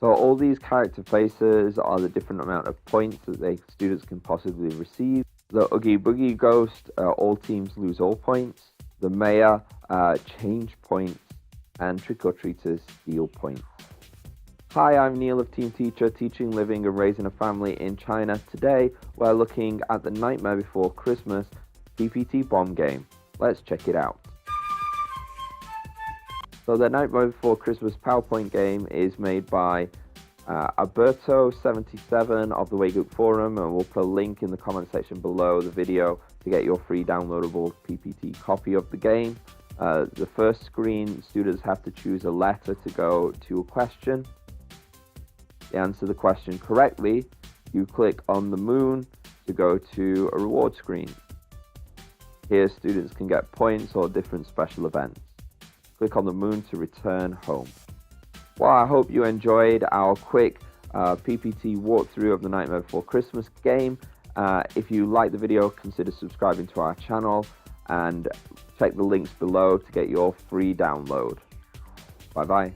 So all these character faces are the different amount of points that students can possibly receive. The Oogie Boogie Ghost, all teams lose all points. The Mayor, change points. And Trick or Treaters, steal points. Hi, I'm Neil of Team Teacher, teaching, living and raising a family in China. Today, we're looking at the Nightmare Before Christmas PPT bomb game. Let's check it out. So the Nightmare Before Christmas PowerPoint game is made by Alberto77 of the Waygook Forum, and we'll put a link in the comment section below the video to get your free downloadable PPT copy of the game. The first screen, students have to choose a letter to go to a question. They answer the question correctly. You click on the moon to go to a reward screen. Here, students can get points or different special events. Click on the moon to return home. Well, I hope you enjoyed our quick PPT walkthrough of the Nightmare Before Christmas game. If you like the video, consider subscribing to our channel and check the links below to get your free download. Bye bye.